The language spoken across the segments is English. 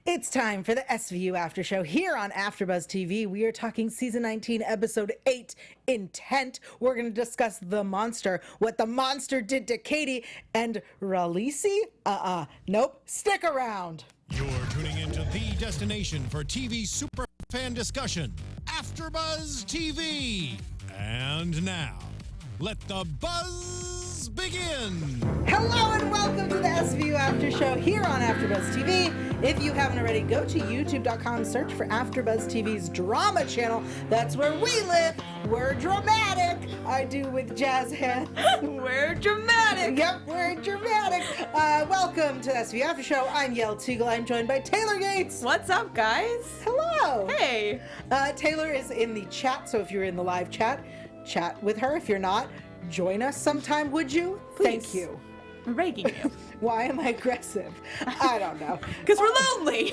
It's time for the SVU After Show here on AfterBuzz TV. We are talking season 19, episode 8, Intent. We're going to discuss the monster, what the monster did to Katy, and Ralisi? Nope. Stick around. You're tuning into the destination for TV superfan discussion, AfterBuzz TV. And now, let the buzz begin. Hello and welcome to the SVU After Show here on AfterBuzz TV. If you haven't already, go to youtube.com, search for AfterBuzz TV's drama channel. That's where we live. We're dramatic. I do with jazz hands. We're dramatic. Yep, we're dramatic. Welcome to the SVU After Show. I'm Yael Tygiel. I'm joined by Taylor Gates. What's up, guys? Hello. Hey. Taylor is in the chat, so if you're in the live chat, chat with her. If you're not, join us sometime, would you? Please. Thank you. We're begging you. Why am I aggressive? I don't know. Because we're lonely.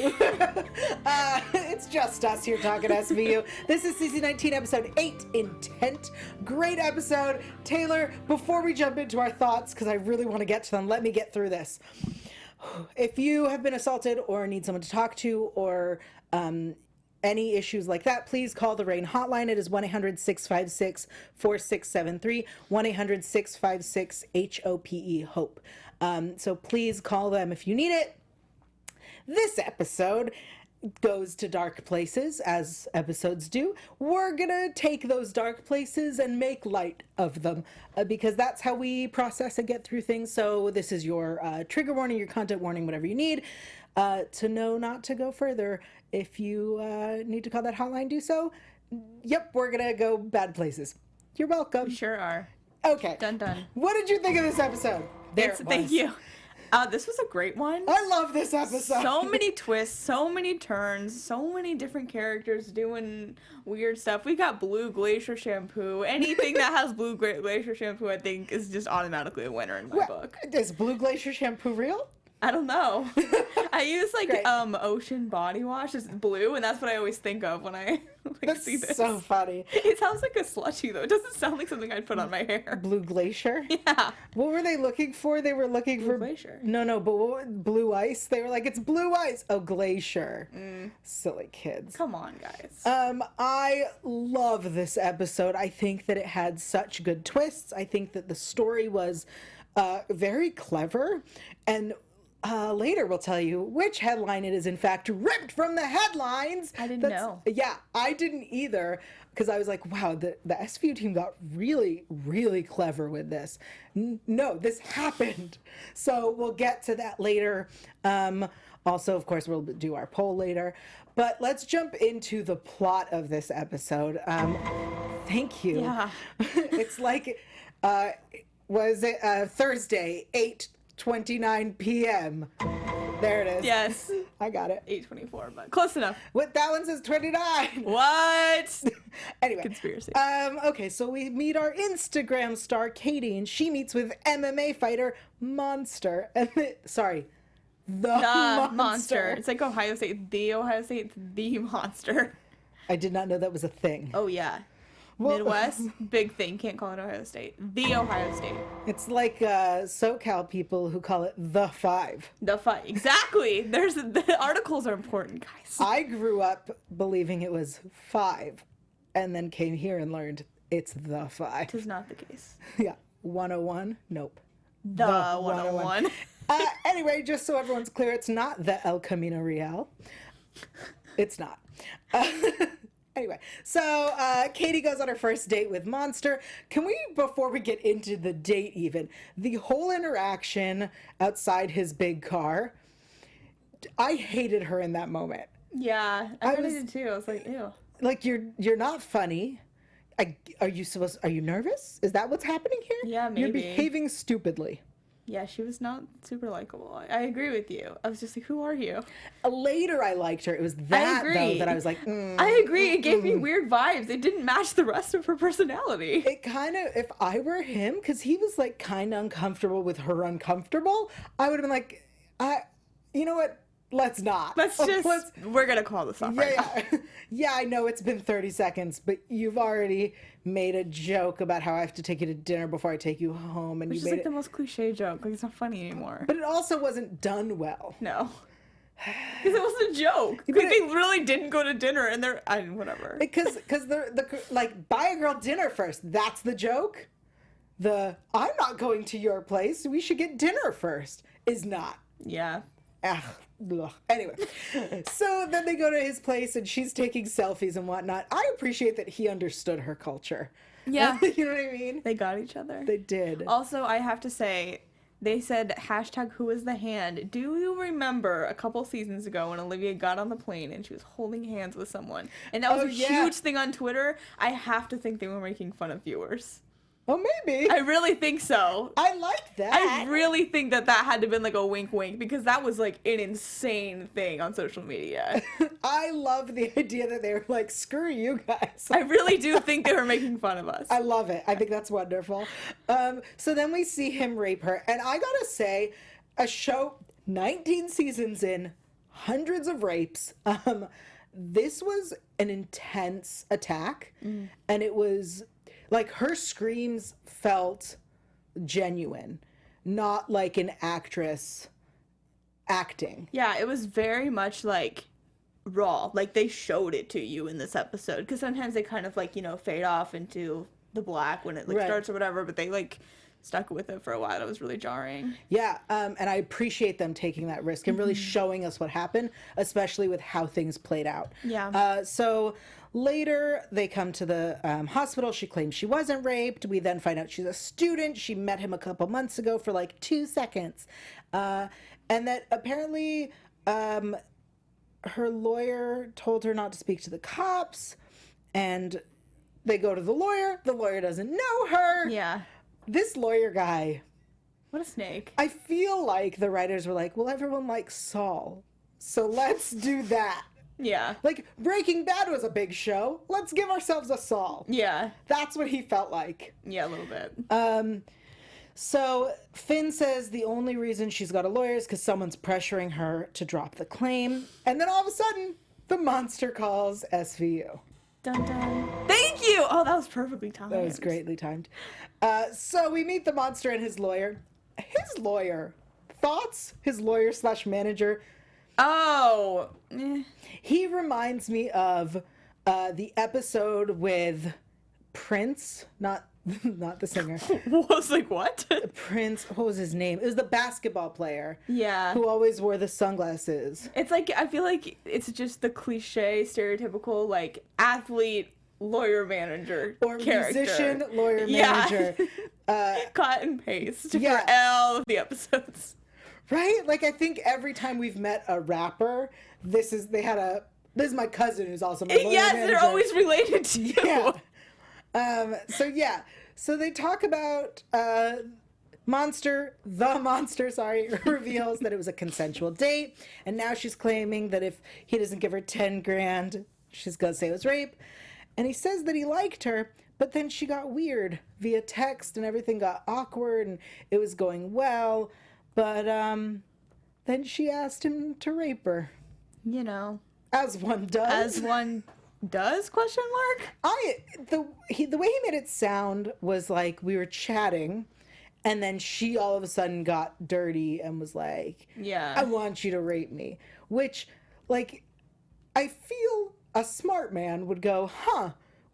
It's just us here talking SVU. This is season 19, episode 8, Intent. Great episode. Taylor, before we jump into our thoughts, because I really want to get to them, let me get through this. If you have been assaulted or need someone to talk to or any issues like that, please call the RAIN hotline. It is 1-800-656-4673, 1-800-656-HOPE, HOPE. So please call them if you need it. This episode goes to dark places, as episodes do. We're gonna take those dark places and make light of them because that's how we process and get through things. So this is your trigger warning, your content warning, whatever you need to know not to go further. If you need to call that hotline, do so. Yep, we're gonna go bad places. You're welcome. We sure are. Okay. Done, done. What did you think of this episode? Thank you. This was a great one. I love this episode. So many twists, so many turns, so many different characters doing weird stuff. We got Blue Glacier shampoo. Anything that has Blue Glacier shampoo, I think, is just automatically a winner in my book. Is Blue Glacier shampoo real? I don't know. I use ocean body wash. It's blue, and that's what I always think of when I see this. So funny. It sounds like a slushy though. It doesn't sound like something I'd put on my hair. Blue Glacier? Yeah. What were they looking for? They were looking for Glacier. No, but blue ice. They were like, it's blue ice. Oh, glacier. Silly kids. Come on, guys. I love this episode. I think that it had such good twists. I think that the story was very clever, and later we'll tell you which headline it is in fact ripped from the headlines. I didn't know. Yeah, I didn't either, because I was like, wow, the SVU team got really, really clever with this. No, this happened. So we'll get to that later. Also, of course, we'll do our poll later. But let's jump into the plot of this episode. Thank you. Yeah. It's like, was it Thursday, 8:29 p.m. There it is. Yes. I got it. 8:24, but close enough. What, that one says 29. What? Anyway. Conspiracy. Okay, so we meet our Instagram star, Katy, and she meets with MMA fighter Monster. The Monster. It's like Ohio State. The Ohio State. The Monster. I did not know that was a thing. Oh, yeah. Well, Midwest, big thing. Can't call it Ohio State. The Ohio State. It's like SoCal people who call it the Five. The Five. Exactly. The articles are important, guys. I grew up believing it was 5, and then came here and learned it's the 5. It is not the case. Yeah. 101? Nope. The 101. Anyway, just so everyone's clear, it's not the El Camino Real. It's not. Anyway, so Katy goes on her first date with Monster. Can we, before we get into the date even, the whole interaction outside his big car, I hated her in that moment. Yeah, I really did too. I was like, ew. Like, you're not funny. Are you nervous? Is that what's happening here? Yeah, maybe. You're behaving stupidly. Yeah, she was not super likable. I agree with you. I was just like, who are you? Later, I liked her. It was that, though, that I was like, I agree. It gave me weird vibes. It didn't match the rest of her personality. It kind of, if I were him, because he was like kind of uncomfortable with her uncomfortable, I would have been like, you know what? Let's not. We're going to call this off right now. Yeah, I know it's been 30 seconds, but you've already made a joke about how I have to take you to dinner before I take you home. And Which you is made like the most cliche joke. Like, it's not funny anymore. But it also wasn't done well. No. Because it was a joke. Because they really didn't go to dinner, and whatever. Because the like, buy a girl dinner first. That's the joke. I'm not going to your place. We should get dinner first. Is not. Yeah. Anyway, so then they go to his place, and she's taking selfies and whatnot. I appreciate that he understood her culture. Yeah. You know what I mean? They got each other. They did. Also, I have to say, they said #who is the hand. Do you remember a couple seasons ago when Olivia got on the plane and she was holding hands with someone? And that was a huge thing on Twitter. I have to think they were making fun of viewers. Oh, maybe. I really think so. I like that. I really think that had to have been like a wink wink, because that was like an insane thing on social media. I love the idea that they were like, screw you guys. I really do think they were making fun of us. I love it. I think that's wonderful. So then we see him rape her. And I gotta say, a show 19 seasons in, hundreds of rapes. This was an intense attack. And it was... like, her screams felt genuine, not like an actress acting. Yeah, it was very much, like, raw. Like, they showed it to you in this episode. Because sometimes they kind of, like, fade off into the black when it, like, starts or whatever. But they, like, stuck with it for a while. It was really jarring. Yeah, and I appreciate them taking that risk and really showing us what happened, especially with how things played out. Yeah. So... later, they come to the hospital. She claims she wasn't raped. We then find out she's a student. She met him a couple months ago for like 2 seconds. And that apparently her lawyer told her not to speak to the cops. And they go to the lawyer. The lawyer doesn't know her. Yeah. This lawyer guy. What a snake. I feel like the writers were like, well, everyone likes Saul, so let's do that. Yeah. Like, Breaking Bad was a big show. Let's give ourselves a Saul. Yeah. That's what he felt like. Yeah, a little bit. So Finn says the only reason she's got a lawyer is because someone's pressuring her to drop the claim. And then all of a sudden, the monster calls SVU. Dun dun. Thank you! Oh, that was perfectly timed. That was greatly timed. So we meet the monster and his lawyer. His lawyer. Thoughts? His lawyer / manager. Oh. He reminds me of the episode with Prince, not the singer. Was like, what? Prince, what was his name? It was the basketball player. Yeah. Who always wore the sunglasses. It's like, I feel like it's just the cliche, stereotypical, like, athlete, lawyer, manager Or character. musician, lawyer, manager. Cut and paste Yeah. for all of the episodes. Right? Like, I think every time we've met a rapper, this is my cousin who's also my lawyer manager. They're always related to you. Yeah. So they talk about the monster reveals that it was a consensual date, and now she's claiming that if he doesn't give her 10 grand, she's gonna say it was rape. And he says that he liked her, but then she got weird via text and everything got awkward and it was going well. But then she asked him to rape her. As one does. As one does, question mark? The way he made it sound was like we were chatting, and then she all of a sudden got dirty and was like, yeah, I want you to rape me. Which, like, I feel a smart man would go,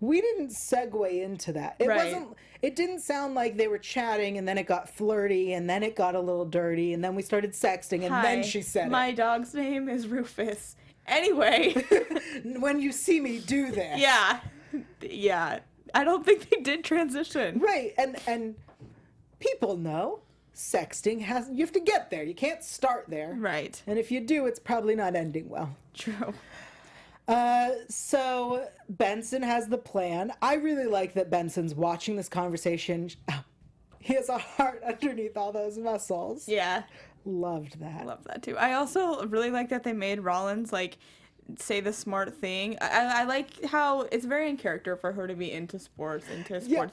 we didn't segue into that. It didn't sound like they were chatting and then it got flirty and then it got a little dirty and then we started sexting and then she said my dog's name is Rufus. Anyway. When you see me do this. Yeah. Yeah. I don't think they did transition. Right. And people know sexting you have to get there. You can't start there. Right. And if you do, it's probably not ending well. True. So Benson has the plan. I really like that Benson's watching this conversation. He has a heart underneath all those muscles. Yeah. Loved that. Love that too. I also really like that they made Rollins like say the smart thing. I like how it's very in character for her to be into sports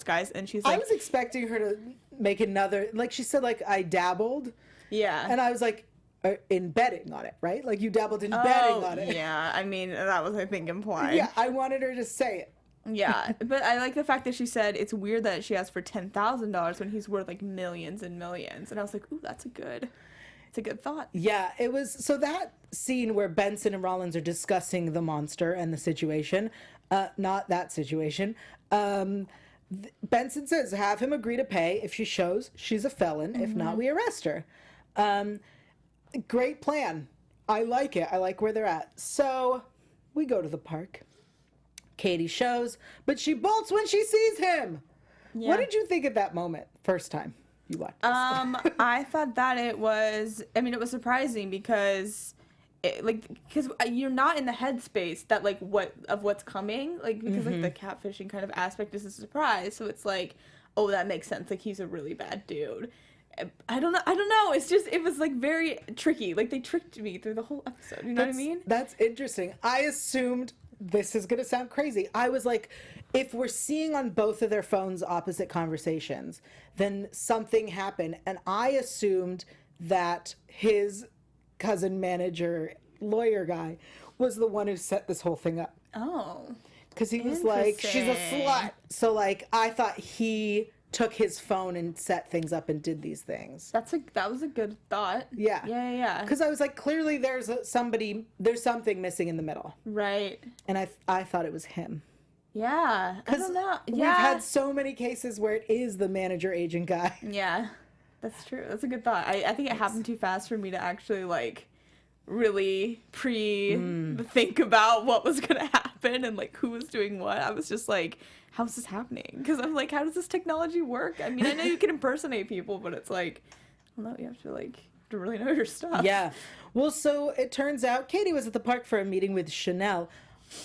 guys, and she's like, I was expecting her to make another, like she said, like I dabbled. Yeah. And I was like, in betting on it, right? Like you dabbled in betting on it. Yeah, I mean, that was, I think, implied. Yeah, I wanted her to say it. Yeah, but I like the fact that she said it's weird that she asked for $10,000 when he's worth like millions and millions. And I was like, ooh, that's a good. It's a good thought. Yeah, it was. So that scene where Benson and Rollins are discussing the monster and the situation, not that situation. Benson says, have him agree to pay if she shows she's a felon. If not, we arrest her. Great plan. I like it. I like where they're at. So we go to the park. Katy shows, but she bolts when she sees him. Yeah. What did you think at that moment? First time you watched this? I thought that it was surprising because you're not in the headspace that like what's coming, like because like the catfishing kind of aspect is a surprise, so it's like, oh, that makes sense, like he's a really bad dude. I don't know, it's just, it was like very tricky, like they tricked me through the whole episode, you know what I mean? That's interesting. I assumed, this is gonna sound crazy, I was like, if we're seeing on both of their phones opposite conversations, then something happened, and I assumed that his cousin manager lawyer guy was the one who set this whole thing up. Oh, because he was like, she's a slut, so like I thought he took his phone and set things up and did these things. That was a good thought. Yeah. Because I was like, clearly there's something missing in the middle, right? And I thought it was him. Yeah, I don't know. Yeah, we've had so many cases where it is the manager agent guy. Yeah, that's true. That's a good thought. I think it happened too fast for me to actually like really think about what was gonna happen and like who was doing what. I was just like, how's this happening? Because I'm like, how does this technology work? I mean, I know you can impersonate people, but it's like, I don't know, you have to really know your stuff. Yeah. Well, so it turns out Katy was at the park for a meeting with Chanel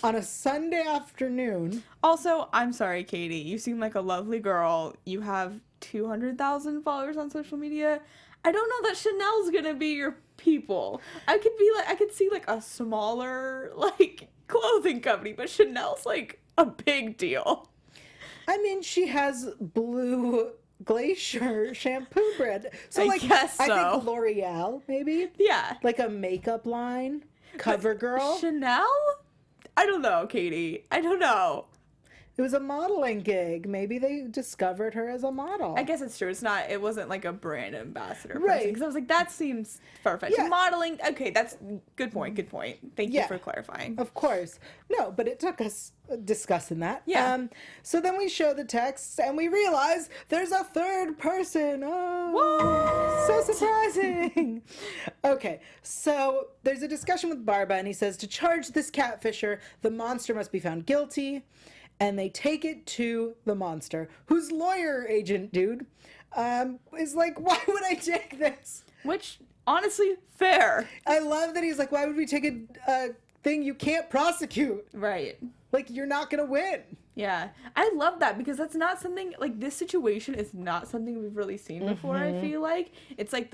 on a Sunday afternoon. Also, I'm sorry, Katy, you seem like a lovely girl. You have 200,000 followers on social media. I don't know that Chanel's gonna be your people. I could see like a smaller like clothing company, but Chanel's like a big deal. I mean, she has Blue Glacier shampoo brand. So I guess so. I think L'Oreal, maybe? Yeah. Like a makeup line? CoverGirl? Chanel? I don't know, Katy. I don't know. It was a modeling gig. Maybe they discovered her as a model. I guess it's true. It wasn't like a brand ambassador person. Right. Because I was like, that seems far-fetched. Yeah. Modeling, okay, that's good point. Thank you for clarifying. Of course. No, but it took us discussing that. Yeah. So then we show the texts and we realize there's a third person. Oh, what? So surprising. Okay, so there's a discussion with Barba and he says to charge this catfisher, the monster must be found guilty. And they take it to the monster, whose lawyer agent dude is like, why would I take this? Which, honestly, fair. I love that he's like, why would we take a thing you can't prosecute? Right. Like, you're not going to win. Yeah. I love that because that's not something, like, this situation is not something we've really seen before, I feel like. It's like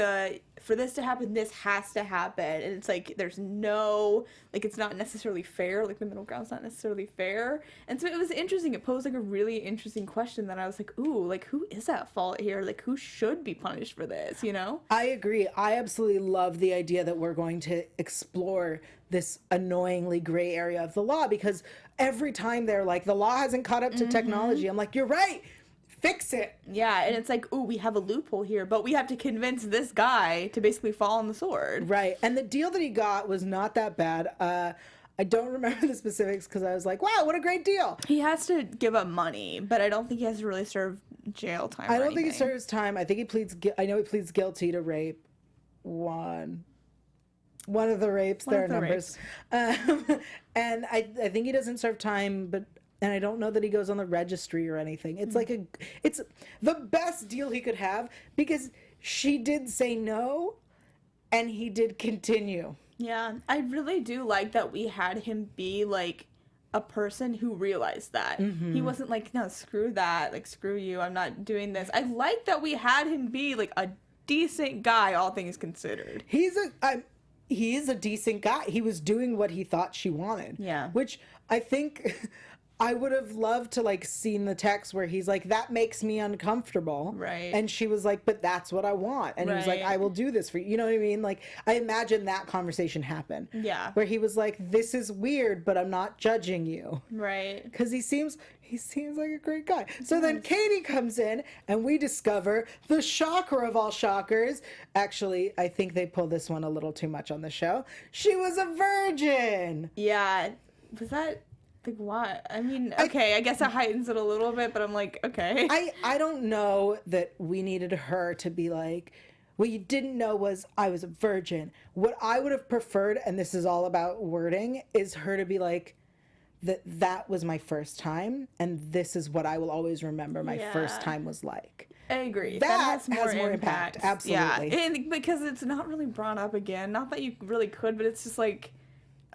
for this to happen, this has to happen. And it's like, there's no, like, it's not necessarily fair. Like, the middle ground's not necessarily fair. And so it was interesting. It posed, like, a really interesting question that I was like, ooh, like, who is at fault here? Like, who should be punished for this, you know? I agree. I absolutely love the idea that we're going to explore this annoyingly gray area of the law because every time they're like, the law hasn't caught up to technology. I'm like, you're right. Fix it. Yeah, and it's like, ooh, we have a loophole here, but we have to convince this guy to basically fall on the sword. Right. And the deal that he got was not that bad. I don't remember the specifics because I was like, wow, what a great deal. He has to give up money, but I don't think he has to really serve jail time. I don't think he serves time. I think he pleads guilty to rape one of the rapes. There are numbers. And I think he doesn't serve time, and I don't know that he goes on the registry or anything. It's like it's the best deal he could have because she did say no and he did continue. Yeah, I really do like that we had him be like a person who realized that. He wasn't like, no, screw that, like, screw you, I'm not doing this. I like that we had him be like a decent guy, all things considered. He is a decent guy. He was doing what he thought she wanted. Yeah. Which I think I would have loved to like seen the text where he's like, that makes me uncomfortable. Right. And she was like, but that's what I want. And he was like, Right. I will do this for you. You know what I mean? Like, I imagine that conversation happen. Yeah. Where he was like, this is weird, but I'm not judging you. Right. Because he seems like a great guy. So then Katy comes in and we discover the shocker of all shockers. Actually, I think they pulled this one a little too much on the show. She was a virgin. Yeah. Was that like what? I mean, okay, I guess it heightens it a little bit, but I'm like, okay. I don't know that we needed her to be like, what you didn't know was I was a virgin. What I would have preferred, and this is all about wording, is her to be like, that was my first time, and this is what I will always remember my first time was like. I agree. That has more impact. Absolutely. Yeah, and because it's not really brought up again. Not that you really could, but it's just like,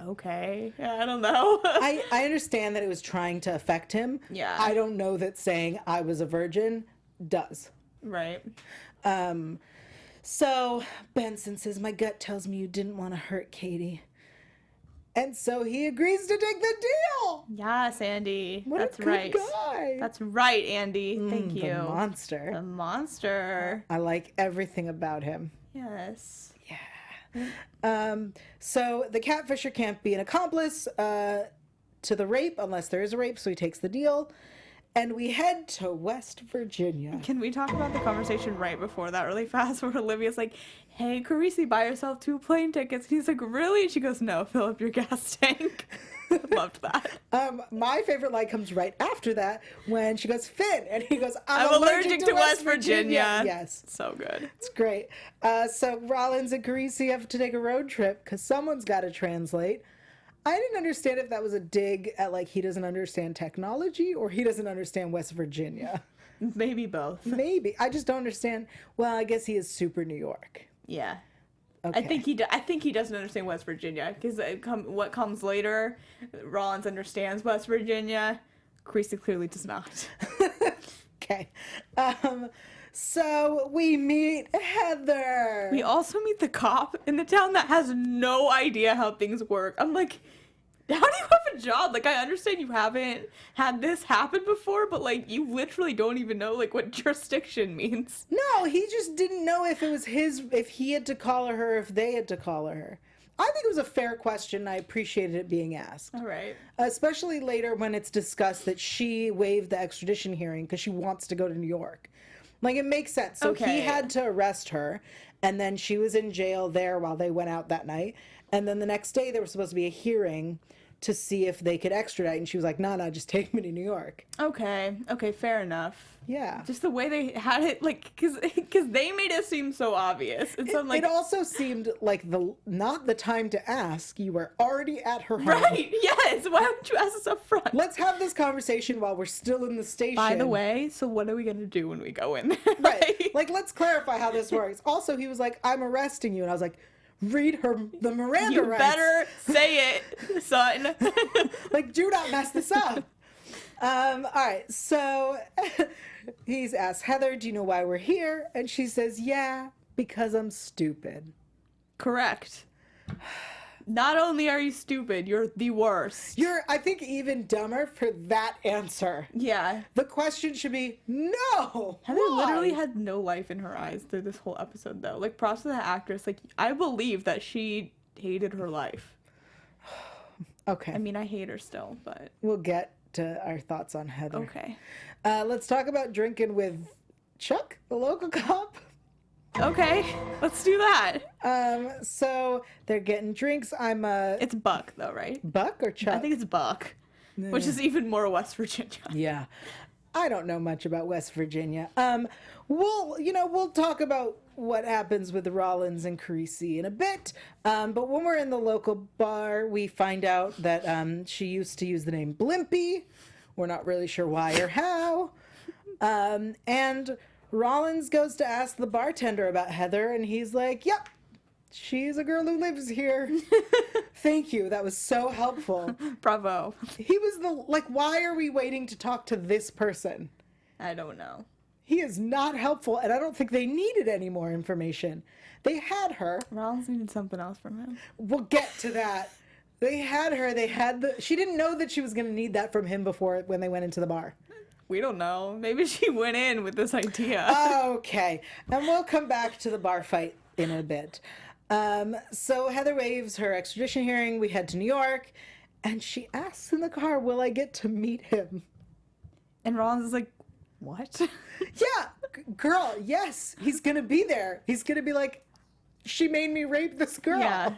okay. Yeah, I don't know. I understand that it was trying to affect him. Yeah. I don't know that saying I was a virgin does. Right. So Benson says, my gut tells me you didn't want to hurt Katy. And so he agrees to take the deal. Yes, Andy. What That's a good right. guy. That's right, Andy. Thank you. The monster. The monster. I like everything about him. Yes. So the catfisher can't be an accomplice to the rape unless there is a rape, so he takes the deal. And we head to West Virginia. Can we talk about the conversation right before that really fast where Olivia's like, hey, Carisi, buy yourself 2 plane tickets. And he's like, really? And she goes, no, fill up your gas tank. Loved that. My favorite line comes right after that when she goes, Finn. And he goes, I'm allergic to West Virginia. Yes. So good. It's great. So Rollins and Carisi have to take a road trip because someone's got to translate. I didn't understand if that was a dig at like he doesn't understand technology or he doesn't understand West Virginia. Maybe both. Maybe. I just don't understand. Well, I guess he is super New York. Yeah. Okay. I think he doesn't understand West Virginia because what comes later, Rollins understands West Virginia. Carisi clearly does not. Okay. So we meet Heather. We also meet the cop in the town that has no idea how things work. I'm like, how do you have a job? Like, I understand you haven't had this happen before, but like, you literally don't even know like what jurisdiction means. No, he just didn't know if it was if he had to call her, if they had to call her. I think it was a fair question. I appreciated it being asked. All right. Especially later when it's discussed that she waived the extradition hearing because she wants to go to New York. Like, it makes sense. So Okay. he had to arrest her, and then she was in jail there while they went out that night. And then the next day there was supposed to be a hearing to see if they could extradite. And she was like, no, just take me to New York. Okay, fair enough. Yeah. Just the way they had it, like, because they made it seem so obvious. And so I'm like, it also seemed like not the time to ask. You were already at her home. right, yes, why haven't you asked us up front? Let's have this conversation while we're still in the station. By the way, so what are we going to do when we go in there? Right. Like, let's clarify how this works. Also, he was like, I'm arresting you. And I was like, read the Miranda You rights. better say it, son. Like, do not mess this up. All right, so he's asked Heather, do you know why we're here? And she says, yeah, because I'm stupid. Correct. Not only are you stupid, you're the worst. You're, I think, even dumber for that answer. Yeah. The question should be, no. Heather why? literally had no life in her eyes through this whole episode, though. Like, props to the actress. Like, I believe that she hated her life. Okay. I mean, I hate her still, but... We'll get to our thoughts on Heather. Okay. Let's talk about drinking with Chuck, the local cop. Okay, let's do that. So they're getting drinks. It's Buck, though, right? Buck or Chuck? I think it's Buck, which is even more West Virginia. Yeah. I don't know much about West Virginia. We'll talk about what happens with Rollins and Carisi in a bit. But when we're in the local bar, we find out that she used to use the name Blimpie. We're not really sure why or how. And Rollins goes to ask the bartender about Heather, and he's like, yep, she's a girl who lives here. Thank you. That was so helpful. Bravo. He was why are we waiting to talk to this person? I don't know. He is not helpful, and I don't think they needed any more information. They had her. Rollins needed something else from him. We'll get to that. They had her. They had the. She didn't know that she was going to need that from him before when they went into the bar. We don't know. Maybe she went in with this idea. Okay. And we'll come back to the bar fight in a bit. So Heather waives her extradition hearing. We head to New York. And she asks in the car, will I get to meet him? And Rollins is like, what? Yeah, girl, yes. He's going to be there. He's going to be like, she made me rape this girl. Yeah.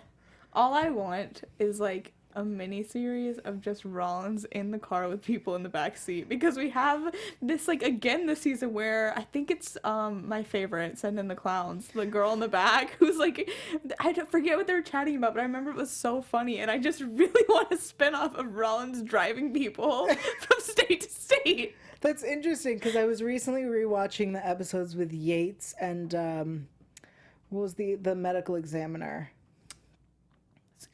All I want is like a mini series of just Rollins in the car with people in the back seat, because we have this like again this season where I think it's my favorite, Send in the Clowns, the girl in the back who's like, I don't forget what they were chatting about, but I remember it was so funny, and I just really want a spin-off of Rollins driving people from state to state. That's interesting because I was recently rewatching the episodes with Yates and what was the medical examiner?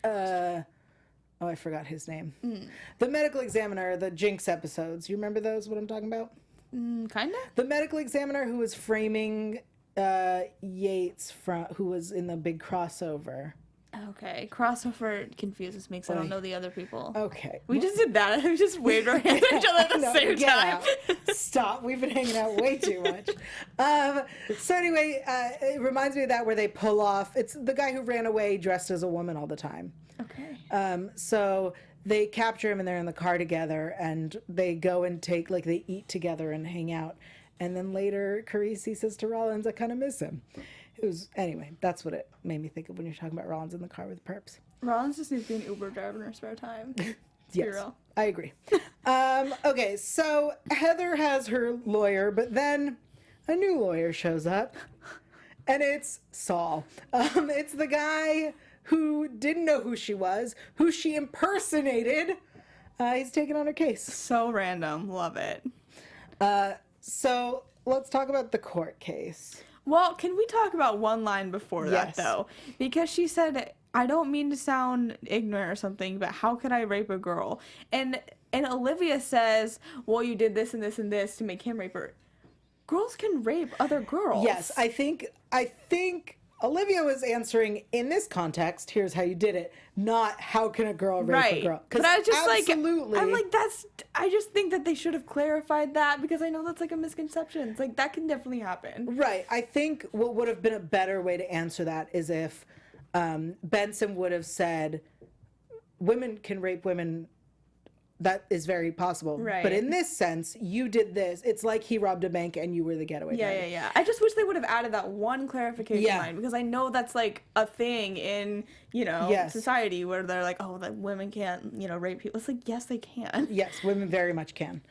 Oh, I forgot his name. The medical examiner, the Jinx episodes. You remember those, what I'm talking about? Kinda. The medical examiner who was framing Yates, who was in the big crossover. Okay. Crossover confuses me because I don't know the other people. Okay. We just did that. We just waved our hands at each other at the No, same get time. out. Stop. We've been hanging out way too much. So anyway, it reminds me of that where they pull off. It's the guy who ran away dressed as a woman all the time. Okay. So they capture him and they're in the car together and they go and they eat together and hang out. And then later Carisi says to Rollins, I kind of miss him. Anyway, that's what it made me think of when you're talking about Rollins in the car with perps. Rollins just needs to be an Uber driver in her spare time. Yes, I agree. Okay, so Heather has her lawyer, but then a new lawyer shows up, and it's Saul. It's the guy who didn't know who she was, who she impersonated. He's taking on her case. So random. Love it. So let's talk about the court case. Well, can we talk about one line before Yes. that, though? Because she said, I don't mean to sound ignorant or something, but how could I rape a girl? And Olivia says, well, you did this and this and this to make him rape her. Girls can rape other girls. Yes, I think Olivia was answering in this context, here's how you did it, not how can a girl rape a girl. But I was just absolutely, I'm like, I just think that they should have clarified that, because I know that's like a misconception. It's like, that can definitely happen. Right. I think what would have been a better way to answer that is if Benson would have said, women can rape women. That is very possible. Right. But in this sense, you did this. It's like he robbed a bank and you were the getaway driver. Yeah. I just wish they would have added that one clarification Yeah. line, because I know that's like a thing in, Yes. society where they're like, oh, that women can't, rape people. It's like, yes, they can. Yes, women very much can.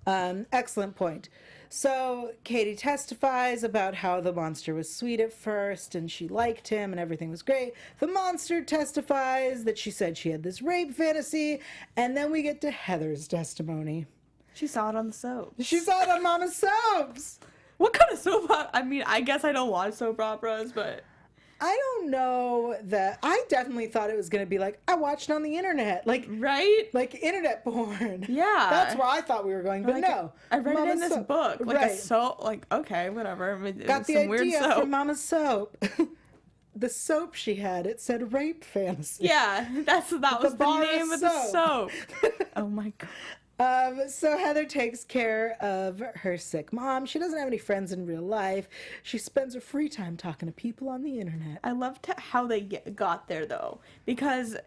Excellent point. So Katy testifies about how the monster was sweet at first and she liked him and everything was great. The monster testifies that she said she had this rape fantasy, and then we get to Heather's testimony. She saw it on the soap. She saw it on Mama's Soaps. What kind of soap opera? I mean, I guess I don't watch soap operas, but I don't know that. I definitely thought it was going to be like, I watched on the internet. Like internet porn. Yeah. That's where I thought we were going, but like, no. I read it in Mama's this Soap. book. Like right. a soap, like, okay, whatever. Got the some weird idea soap. from Mama's Soap. The soap she had, it said rape fantasy. Yeah, that was the bar name of the soap. Oh my god. So Heather takes care of her sick mom. She doesn't have any friends in real life. She spends her free time talking to people on the internet. I loved how they got there, though, because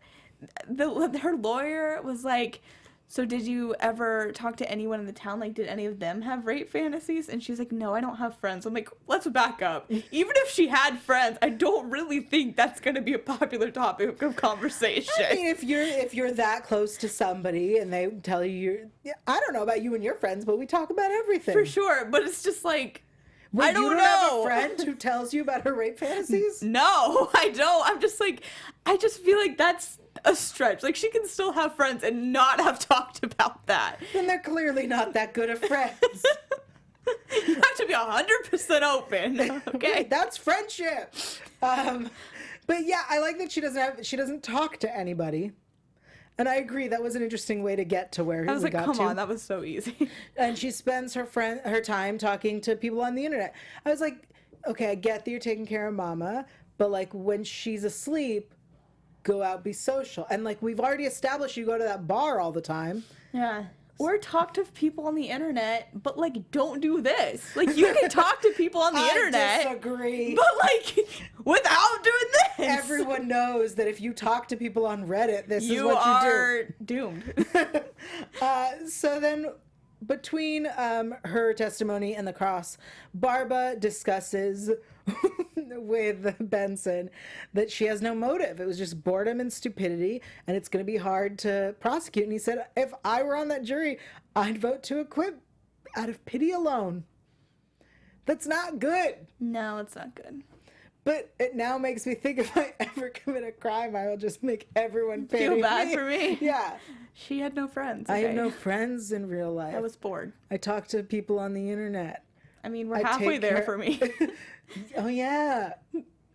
her lawyer was like, so did you ever talk to anyone in the town? Like, did any of them have rape fantasies? And she's like, no, I don't have friends. I'm like, let's back up. Even if she had friends, I don't really think that's going to be a popular topic of conversation. I mean, if you're that close to somebody and they tell you I don't know about you and your friends, but we talk about everything. For sure, but it's just like, Wait, I don't you don't know. have a friend who tells you about her rape fantasies? No, I don't. I'm just like, I just feel like that's a stretch. Like, she can still have friends and not have talked about that. Then they're clearly not that good of friends. You have to be 100% open. Okay. Right, that's friendship. But yeah, I like that she doesn't talk to anybody. And I agree, that was an interesting way to get to where we got to. I was like, come on, that was so easy. And she spends her time talking to people on the internet. I was like, okay, I get that you're taking care of Mama, but like when she's asleep, go out, be social. And like we've already established, you go to that bar all the time. Yeah. Or talk to people on the internet, but like don't do this. Like you can talk to people on the internet. I disagree. But like without doing this. Everyone knows that if you talk to people on Reddit, this is what you do. You are doomed. So then between her testimony and the cross, Barba discusses with Benson that she has no motive. It was just boredom and stupidity, and it's going to be hard to prosecute. And he said, if I were on that jury, I'd vote to acquit out of pity alone. That's not good. No, it's not good. But it now makes me think if I ever commit a crime, I will just make everyone pity Feel bad for me. Yeah. She had no friends. I have no friends in real life. I was bored. I talk to people on the internet. I mean, we're halfway there for me. Oh, yeah.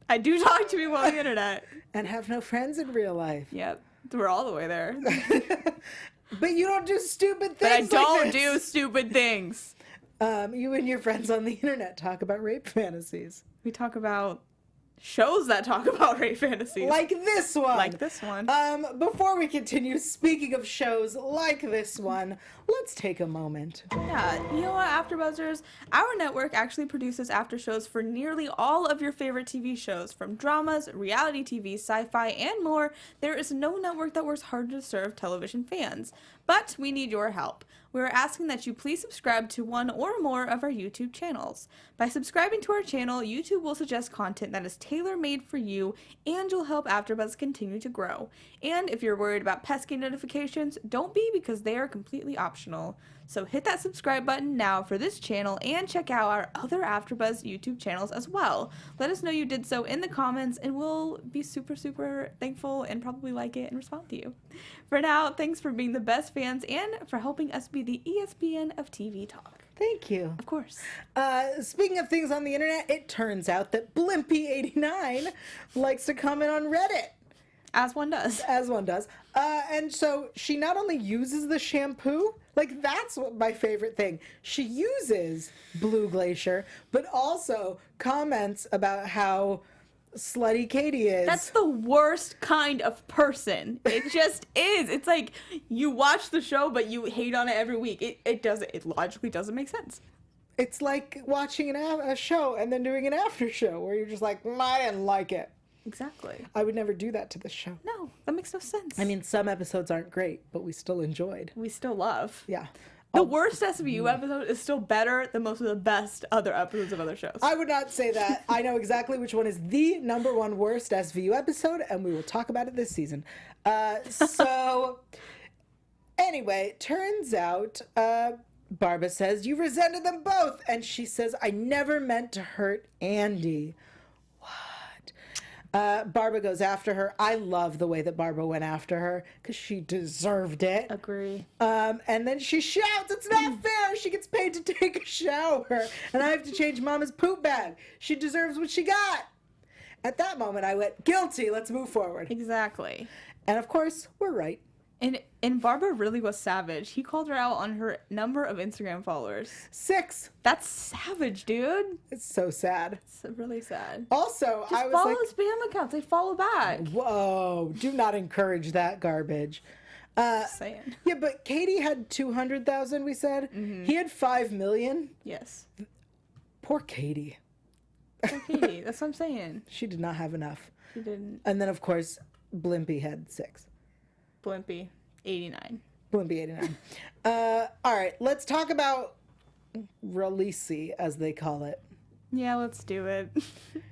I do talk to people on the internet. And have no friends in real life. Yep. We're all the way there. But you don't do stupid things. But I don't like this. do stupid things. You and your friends on the internet talk about rape fantasies. We talk about shows that talk about rape fantasies. Like this one. Like this one. Before we continue, speaking of shows like this one, let's take a moment. Yeah, you know what, AfterBuzzers? Our network actually produces after shows for nearly all of your favorite TV shows, from dramas, reality TV, sci-fi, and more. There is no network that works harder to serve television fans. But we need your help. We are asking that you please subscribe to one or more of our YouTube channels. By subscribing to our channel, YouTube will suggest content that is tailor-made for you, and you'll help AfterBuzz continue to grow. And if you're worried about pesky notifications, don't be, because they are completely optional. So hit that subscribe button now for this channel, and check out our other AfterBuzz YouTube channels as well. Let us know you did so in the comments, and we'll be super, super thankful and probably like it and respond to you. For now, thanks for being the best fans and for helping us be the ESPN of TV talk. Thank you. Of course. Speaking of things on the internet, it turns out that Blimpy89 likes to comment on Reddit. As one does. As one does. And so she not only uses the shampoo, like that's what my favorite thing. She uses Blue Glacier, but also comments about how slutty Katy is. That's the worst kind of person. It just is. It's like you watch the show, but you hate on it every week. It logically doesn't make sense. It's like watching a show and then doing an after show where you're just like, I didn't like it. Exactly. I would never do that to this show. No, that makes no sense. I mean, some episodes aren't great, but we still enjoyed. We still love. Yeah. The worst SVU episode is still better than most of the best other episodes of other shows. I would not say that. I know exactly which one is the #1 worst SVU episode, and we will talk about it this season. So, anyway, turns out Barba says, you resented them both. And she says, I never meant to hurt Andy. Barba goes after her. I love the way that Barba went after her because she deserved it. Agree. And then she shouts, it's not fair. She gets paid to take a shower and I have to change Mama's poop bag. She deserves what she got. At that moment, I went, guilty. Let's move forward. Exactly. And of course, we're right. And Barba really was savage. He called her out on her number of Instagram followers. 6. That's savage, dude. It's so sad. It's really sad. Also, Just I was follow like, spam accounts. They follow back. whoa, do not encourage that garbage. Just saying. Yeah, but Katy had 200,000, we said. Mm-hmm. He had 5 million. Yes. Poor Katy. Poor Katy. That's what I'm saying. She did not have enough. She didn't. And then, of course, Blimpy had 6. Blimpy, 89. Blimpy 89. All right, let's talk about releasey, as they call it. Yeah, let's do it.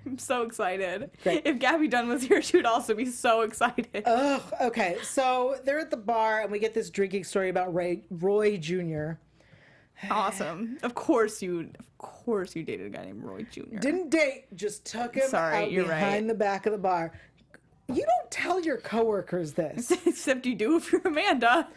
I'm so excited. Great. If Gabby Dunn was here, she would also be so excited. Ugh, okay. So they're at the bar, and we get this drinking story about Roy Jr. Awesome. Of course you dated a guy named Roy Jr. Didn't date, just took him out you're behind the back of the bar. You don't tell your coworkers this. Except you do if you're Amanda.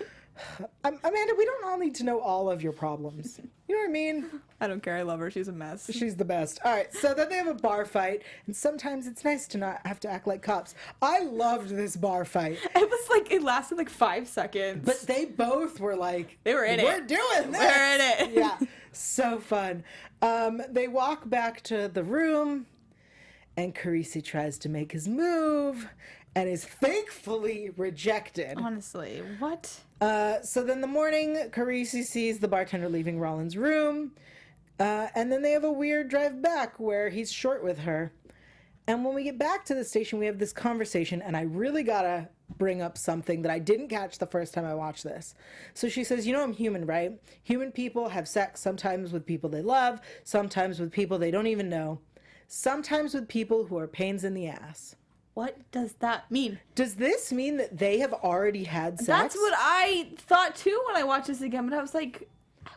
Amanda, we don't all need to know all of your problems. You know what I mean? I don't care. I love her. She's a mess. She's the best. All right, so then they have a bar fight, and sometimes it's nice to not have to act like cops. I loved this bar fight. It was like, it lasted like 5 seconds. But they both were like, they were in it. We're doing this. We're in it. Yeah, so fun. They walk back to the room, and Carisi tries to make his move, and is thankfully rejected. Honestly, what? So then the morning, Carisi sees the bartender leaving Rollins' room, and then they have a weird drive back where he's short with her. And when we get back to the station, we have this conversation, and I really gotta bring up something that I didn't catch the first time I watched this. So she says, I'm human, right? Human people have sex sometimes with people they love, sometimes with people they don't even know, sometimes with people who are pains in the ass. What does that mean? Does this mean that they have already had sex? That's what I thought too when I watched this again, but I was like,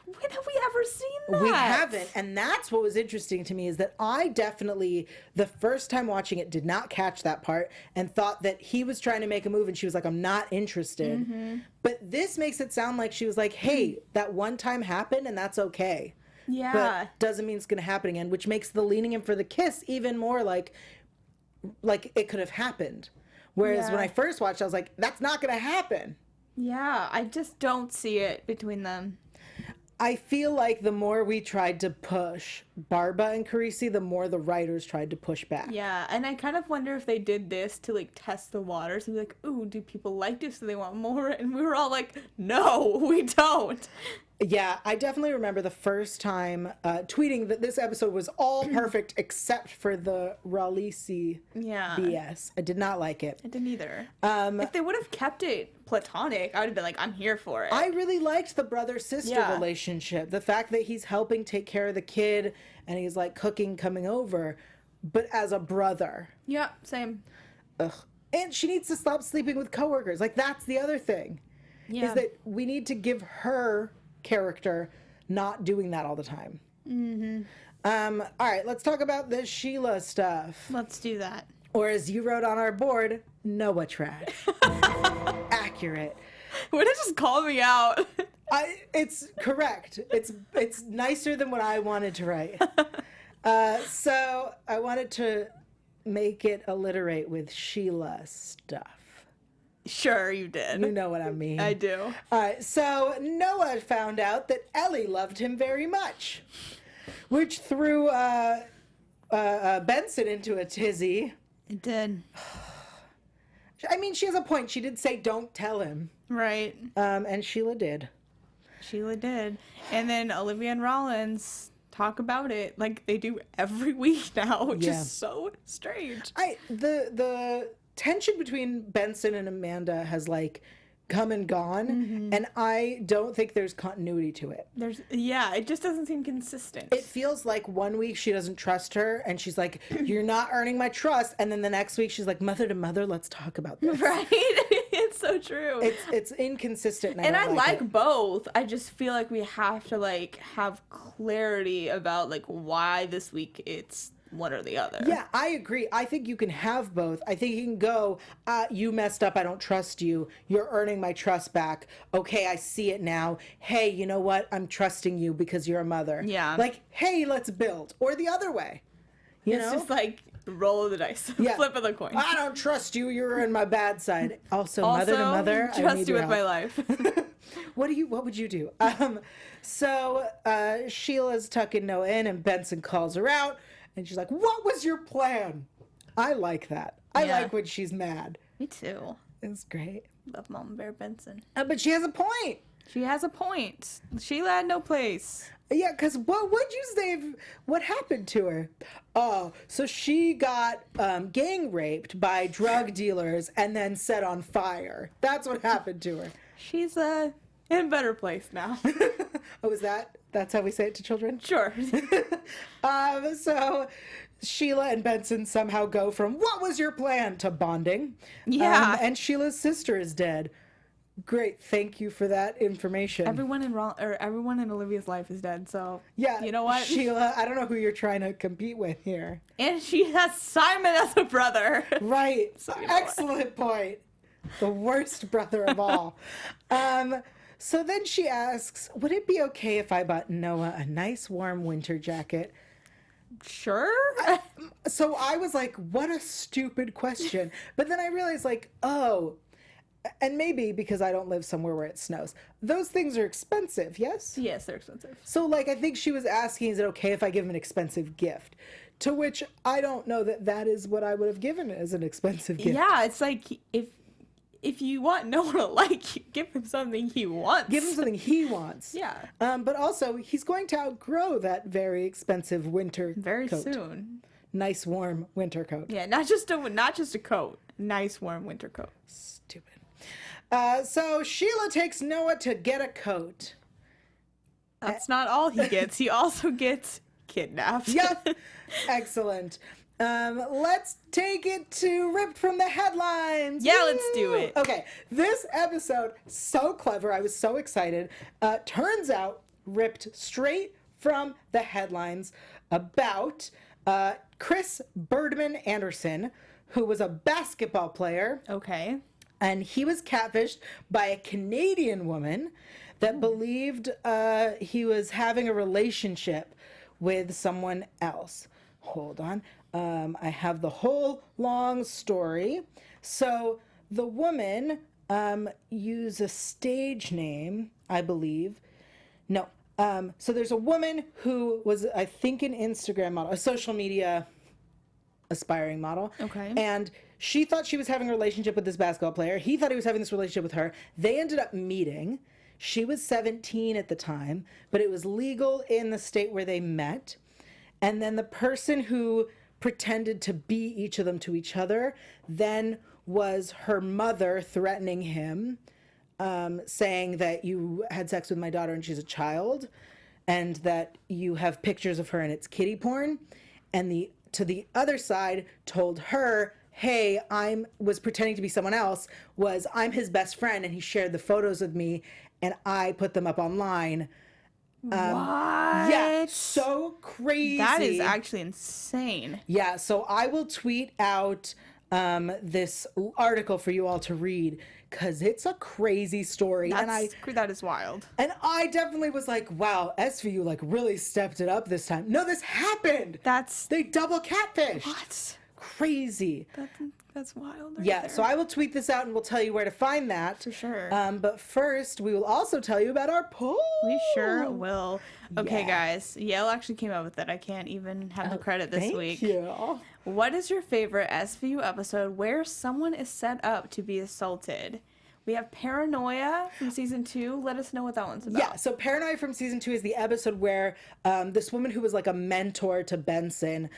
when have we ever seen that? We haven't, and that's what was interesting to me, is that I definitely, the first time watching it, did not catch that part and thought that he was trying to make a move and she was like, I'm not interested. Mm-hmm. But this makes it sound like she was like, hey, that one time happened and that's okay. Yeah. But doesn't mean it's going to happen again, which makes the leaning in for the kiss even more like it could have happened. Whereas when I first watched, I was like, that's not going to happen. Yeah, I just don't see it between them. I feel like the more we tried to push Barba and Carisi, the more the writers tried to push back. Yeah, and I kind of wonder if they did this to, like, test the waters and be like, ooh, do people like this? Do they want more? And we were all like, no, we don't. Yeah, I definitely remember the first time tweeting that this episode was all perfect except for the Ralisi BS. I did not like it. I didn't either. If they would have kept it platonic, I would have been like, I'm here for it. I really liked the brother-sister relationship. The fact that he's helping take care of the kid and he's like cooking, coming over, but as a brother. Yeah, same. Ugh. And she needs to stop sleeping with coworkers. Like, that's the other thing. Yeah. Is that we need to give her character not doing that all the time. Mm-hmm. All right, let's talk about the Sheila stuff. Let's do that. Or as you wrote on our board, Noah trash. Accurate. Way to just call me out. It's correct. It's nicer than what I wanted to write. So I wanted to make it alliterate with Sheila stuff. Sure, you did. You know what I mean. I do. All right, so Noah found out that Ellie loved him very much, which threw Benson into a tizzy. It did. I mean, she has a point. She did say, don't tell him. Right. And Sheila did. Sheila did. And then Olivia and Rollins talk about it like they do every week now, which is so strange. The tension between Benson and Amanda has like come and gone, and I don't think there's continuity to it. It just doesn't seem consistent. It feels like one week she doesn't trust her and she's like, you're not earning my trust, and then the next week she's like, mother to mother, let's talk about this. Right. It's so true. It's inconsistent, and I like both. I just feel like we have to like have clarity about like why this week it's one or the other. Yeah, I agree. I think you can have both. I think you can go, you messed up, I don't trust you. You're earning my trust back. Okay, I see it now. Hey, you know what? I'm trusting you because you're a mother. Yeah. Like, hey, let's build. Or the other way. You know? Just like roll of the dice. Yeah. Flip of the coin. I don't trust you. You're in my bad side. Also mother to mother, trust I need you your with help. my life. What would you do? So Sheila's tucking Noah in and Benson calls her out. And she's like, what was your plan? I like that. I like when she's mad. Me too. It's great. Love Mama Bear Benson. But she has a point. She has a point. Sheila had no place. Yeah, because what'd you say? What happened to her? Oh, so she got gang raped by drug dealers and then set on fire. That's what happened to her. She's in a better place now. Oh, that's how we say it to children? Sure. So Sheila and Benson somehow go from what was your plan to bonding. Yeah. And Sheila's sister is dead. Great. Thank you for that information. Everyone in Olivia's life is dead, so yeah, you know what? Sheila, I don't know who you're trying to compete with here. And she has Simon as a brother. Right. So you know excellent point. The worst brother of all. So then she asks, would it be okay if I bought Noah a nice warm winter jacket? Sure. So I was like, what a stupid question. But then I realized like, oh, and maybe because I don't live somewhere where it snows, those things are expensive, yes? Yes, they're expensive. So like, I think she was asking, is it okay if I give him an expensive gift? To which I don't know that is what I would have given as an expensive gift. Yeah, it's like if you want Noah to like you, give him something he wants. Give him something he wants. Yeah. But also, he's going to outgrow that very expensive winter Very coat. soon. Nice, warm winter coat. Yeah, not just a coat. Nice, warm winter coat. Stupid. So Sheila takes Noah to get a coat. That's not all he gets. He also gets kidnapped. Yep. Excellent. Let's take it to ripped from the headlines. Yeah, let's do it. Okay, this episode, so clever. I was so excited. Turns out, ripped straight from the headlines about Chris Birdman Anderson, who was a basketball player. Okay. And he was catfished by a Canadian woman that believed he was having a relationship with someone else. Hold on. I have the whole long story. So the woman used a stage name, I believe. No. So there's a woman who was, I think, an Instagram model, a social media aspiring model. Okay. And she thought she was having a relationship with this basketball player. He thought he was having this relationship with her. They ended up meeting. She was 17 at the time, but it was legal in the state where they met. And then the person who pretended to be each of them to each other then was her mother threatening him, saying that you had sex with my daughter and she's a child, and that you have pictures of her and it's kiddie porn. And to the other side told her, hey, was pretending to be someone else, I'm his best friend and he shared the photos with me and I put them up online. What? Yeah, so crazy. That is actually insane. Yeah, so I will tweet out this article for you all to read because it's a crazy story. That is wild. And I definitely was like, wow, SVU like really stepped it up this time. No, this happened. They double catfished. What? Crazy. That's wild. Yeah, so I will tweet this out and we'll tell you where to find that. For sure. But first, we will also tell you about our poll. We sure will. Okay, Yeah. guys. Yael actually came up with it. I can't even have the credit this week. Thank you. What is your favorite SVU episode where someone is set up to be assaulted? We have Paranoia from season 2. Let us know what that one's about. Yeah, so Paranoia from season 2 is the episode where this woman who was like a mentor to Benson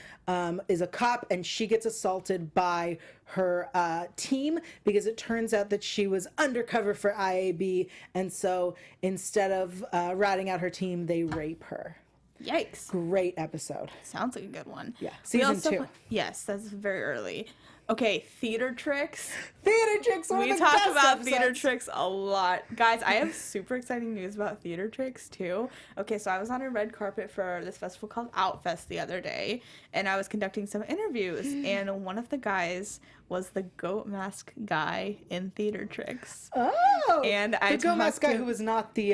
is a cop, and she gets assaulted by her team because it turns out that she was undercover for IAB, and so instead of ratting out her team, they rape her. Yikes. Great episode. Sounds like a good one. Yeah, season 2. Yes, that's very early. Okay, theater tricks. Theater tricks are We the talk best about theater episodes. tricks a lot. Guys, I have super exciting news about theater tricks too. Okay, so I was on a red carpet for this festival called Outfest the other day, and I was conducting some interviews, and one of the guys was the goat mask guy in theater tricks. Oh, And I the goat mask guy who was not the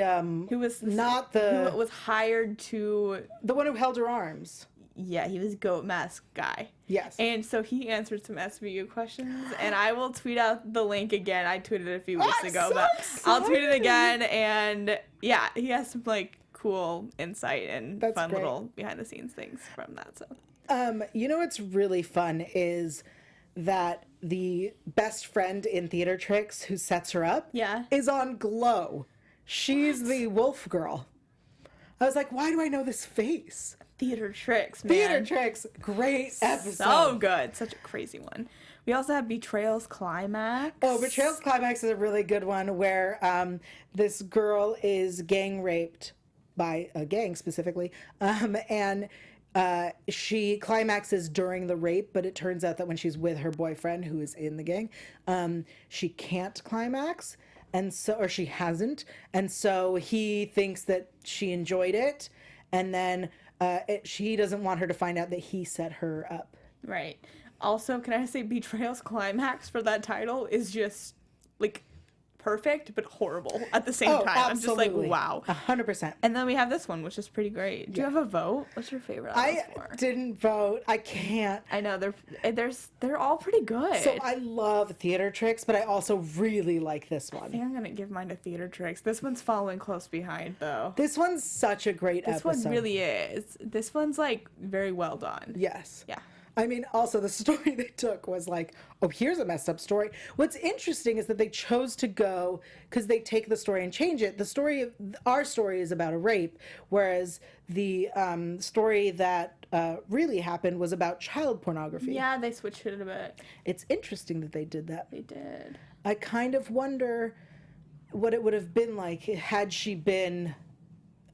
who was hired to the one who held her arms. Yeah, he was goat mask guy. Yes. And so he answered some SVU questions, and I will tweet out the link again. I tweeted it a few weeks ago, but I'll tweet it again. And yeah, he has some like cool insight and fun great. little behind the scenes things from that. So you know what's really fun is that the best friend in theater tricks who sets her up is on Glow. She's the wolf girl. I was like, why do I know this face? Theater tricks, man. Theater tricks, great episode. So good. Such a crazy one. We also have Betrayal's Climax. Oh, Betrayal's Climax is a really good one where this girl is gang raped by a gang specifically. And she climaxes during the rape, but it turns out that when she's with her boyfriend who is in the gang, she can't climax. And so, or she hasn't. And so he thinks that she enjoyed it. And then she doesn't want her to find out that he set her up. Right. Also, can I say Betrayal's Climax for that title is just like perfect but horrible at the same time. Absolutely. I'm just like, wow. 100%. And then we have this one, which is pretty great. Do you have a vote? What's your favorite out of those four? Didn't vote. I can't. I know they're all pretty good. So I love Theater Tricks, but I also really like this I one. think I'm gonna give mine to Theater Tricks. This one's following close behind though. This one's such a great This episode. one really is. This one's like very well done. Yes. Yeah. I mean, also the story they took was like, oh, here's a messed up story. What's interesting is that they chose to go because they take the story and change it. Our story is about a rape, whereas the story that really happened was about child pornography. Yeah, they switched it a bit. It's interesting that they did that. They did. I kind of wonder what it would have been like had she been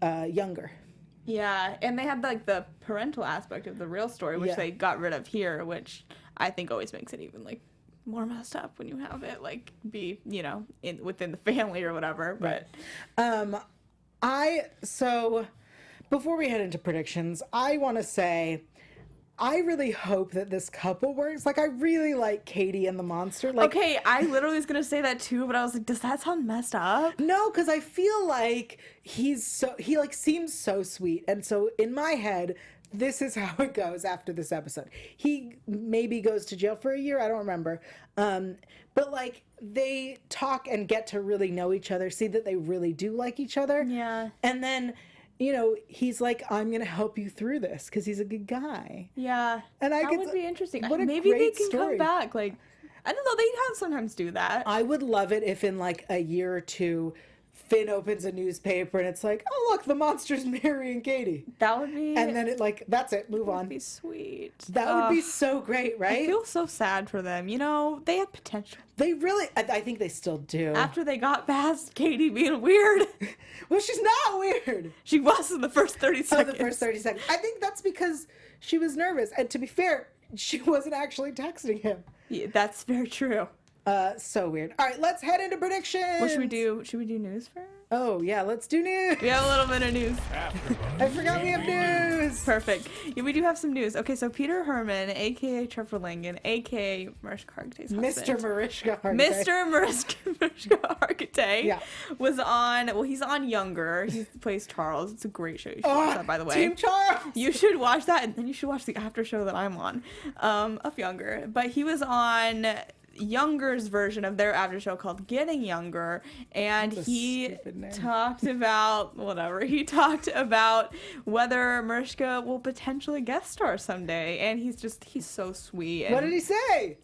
younger. Yeah, and they had like the parental aspect of the real story, which they got rid of here, which I think always makes it even like more messed up when you have it like be, you know, within the family or whatever. But So before we head into predictions, I want to say I really hope that this couple works. Like, I really like Katy and the monster. Like, okay, I literally was gonna say that too, but I was like, does that sound messed up? no, because I feel like he seems so sweet, and so in my head, this is how it goes after this episode. He maybe goes to jail for a year. I don't remember. But like they talk and get to really know each other, see that they really do like each other. Yeah. And then, you know, he's like, I'm going to help you through this because he's a good guy. Yeah. And that would be interesting. What a Maybe they great can story. come back. Like, I don't know. They have sometimes do that. I would love it if in like a year or two, Finn opens a newspaper and it's like, oh, look, the monster's marrying Katy. That would be. And then it like, that's it, move That on. would be sweet. That would be so great, right? I feel so sad for them. You know, they had potential. They really, I think they still do. After they got past Katy being weird. Well, she's not weird. She was in the first 30 seconds. Oh, the first 30 seconds. I think that's because she was nervous. And to be fair, she wasn't actually texting him. Yeah, that's very true. So weird. All right, let's head into predictions. What should we do? Should we do news first? Oh, yeah, let's do news. We have a little bit of news. I forgot we have news. Perfect. Yeah, we do have some news. Okay, so Peter Herman, a.k.a. Trevor Langan, a.k.a. Mariska Hargitay's husband. Mr. Mariska Hargitay. Mr. Mariska Hargitay Yeah. was on, well, he's on Younger. He plays Charles. It's a great show. You should watch that, by the way. Team Charles. You should watch that, and then you should watch the after show that I'm on of Younger. But he was on Younger's version of their after show called Getting Younger, and That's a he stupid name. talked about he talked about whether Mariska will potentially guest star someday, and he's so sweet. And What did he say?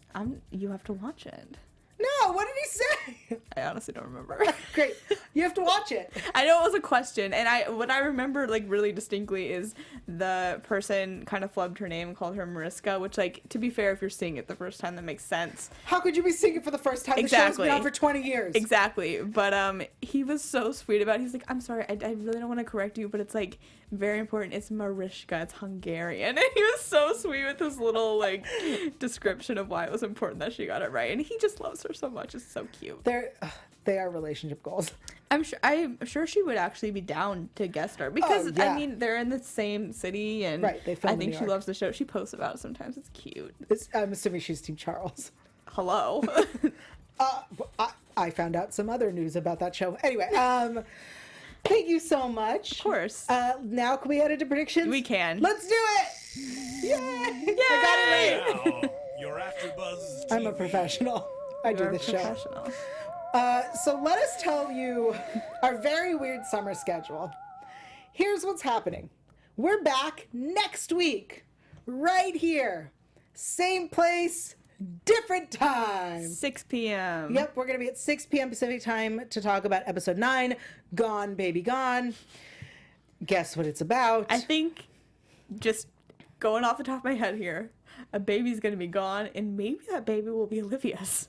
you have to watch it. No, what did he say? I honestly don't remember. Great. You have to watch it. I know it was a question, and what I remember like really distinctly is the person kind of flubbed her name and called her Mariska, which, like, to be fair, if you're seeing it the first time, that makes sense. How could you be singing for the first time? The show's been on for 20 years. Exactly. But he was so sweet about it. He's like, I'm sorry, I really don't want to correct you, but it's like very important. It's Mariska. It's Hungarian. And he was so sweet with his little like description of why it was important that she got it right. And he just loves her so much. It's so cute. They are relationship goals. I'm sure she would actually be down to guest star because yeah. I mean they're in the same city and Right, they film I in think New she York. loves the show. She posts about it sometimes. It's cute. I'm assuming she's Team Charles. Hello. I found out some other news about that show. Anyway, thank you so much. Of course. Now can we head into predictions? We can. Let's do it! Yay! I got it right. Now, your AfterBuzz TV. I'm a professional. I do You're a this show. professional. So let us tell you our very weird summer schedule. Here's what's happening. We're back next week, right here. Same place, different time. 6 p.m. Yep, we're going to be at 6 p.m. Pacific time to talk about episode 9, Gone Baby Gone. Guess what it's about? I think, just going off the top of my head here, a baby's going to be gone, and maybe that baby will be Olivia's.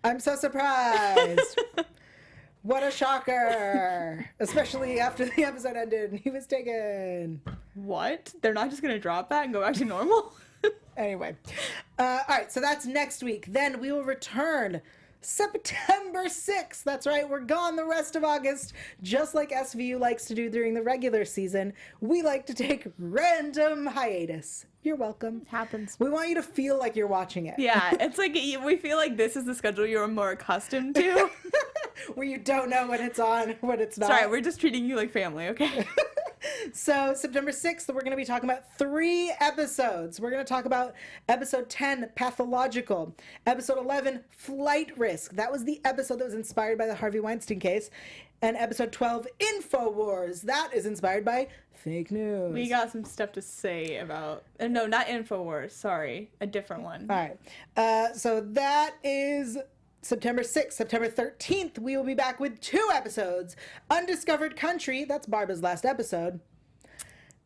I'm so surprised. What a shocker. Especially after the episode ended and he was taken. What? They're not just going to drop that and go back to normal? Anyway. All right, so that's next week. Then we will return September 6th. That's right, we're gone the rest of August. Just like SVU likes to do during the regular season, we like to take random hiatus. You're welcome. It happens. We want you to feel like you're watching it. Yeah, it's like we feel like this is the schedule you're more accustomed to. where you don't know when it's on, when it's not. Sorry, we're just treating you like family, okay? So September 6th, we're going to be talking about 3 episodes. We're going to talk about episode 10, Pathological. Episode 11, Flight Risk. That was the episode that was inspired by the Harvey Weinstein case. And episode 12, InfoWars. That is inspired by fake news. We got some stuff to say about... no, not InfoWars. Sorry. A different one. All right. So that is... September 6th, September 13th, we will be back with 2 episodes. Undiscovered Country, that's Barbara's last episode.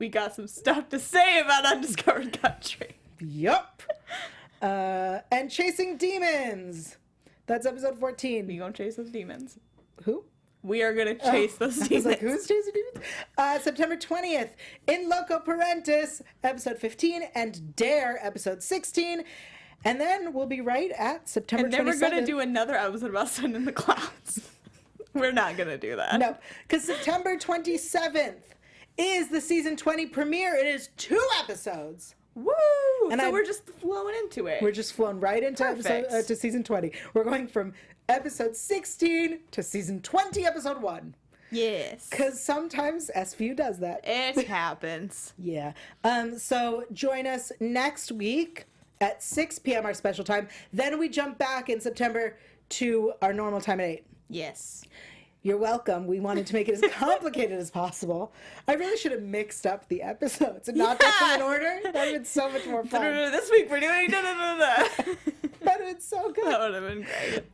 We got some stuff to say about Undiscovered Country. Yup. And Chasing Demons, that's episode 14. We gonna chase those demons. Who? We are gonna chase those demons. I was like, who's Chasing Demons? September 20th, In Loco Parentis, episode 15, and Dare, episode 16. And then we'll be right at September 27th. And then we're going to do another episode about Sun in the Clouds. We're not going to do that. No, because September 27th is the season 20 premiere. It is 2 episodes. Woo! And so we're just flowing into it. We're just flowing right into to season 20. We're going from episode 16 to season 20, episode 1. Yes. Because sometimes SVU does that. It happens. Yeah. So join us next week at 6 p.m. our special time. Then we jump back in September to our normal time at 8. Yes. You're welcome. We wanted to make it as complicated as possible. I really should have mixed up the episodes and not done them in order. That would have been so much more fun. This week we're doing da-da-da-da. That would have been so good. That would have been great.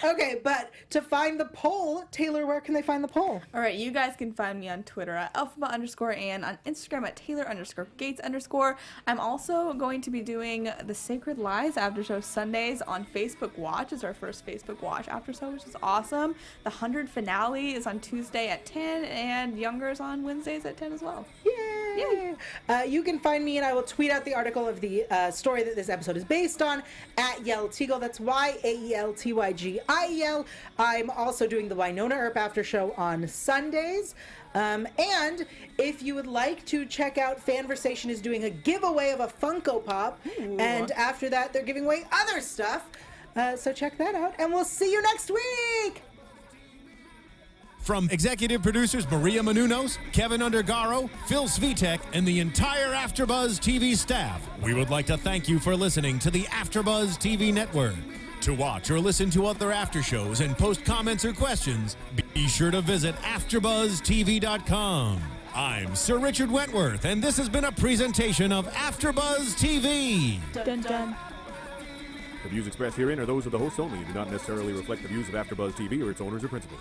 Okay, but to find the poll, Taylor, where can they find the poll? All right, you guys can find me on Twitter at alphabet_ and on Instagram at Taylor_Gates_. I'm also going to be doing the Sacred Lies after show Sundays on Facebook Watch. It's our first Facebook Watch after show, which is awesome. The 100 finale is on Tuesday at 10, and Younger's on Wednesdays at 10 as well. Yay! You can find me, and I will tweet out the article of the story that this episode is based on at Yael Tygiel. That's YAELTYGIEL. I'm also doing the Winona Earp after show on Sundays. And if you would like to check out, Fanversation is doing a giveaway of a Funko Pop. Ooh. And after that, they're giving away other stuff. So check that out, and we'll see you next week! From executive producers Maria Menounos, Kevin Undergaro, Phil Svitek, and the entire AfterBuzz TV staff, we would like to thank you for listening to the AfterBuzz TV network. To watch or listen to other after shows and post comments or questions, be sure to visit AfterBuzzTV.com. I'm Sir Richard Wentworth, and this has been a presentation of AfterBuzz TV. Dun, dun. The views expressed herein are those of the hosts only and do not necessarily reflect the views of AfterBuzz TV or its owners or principals.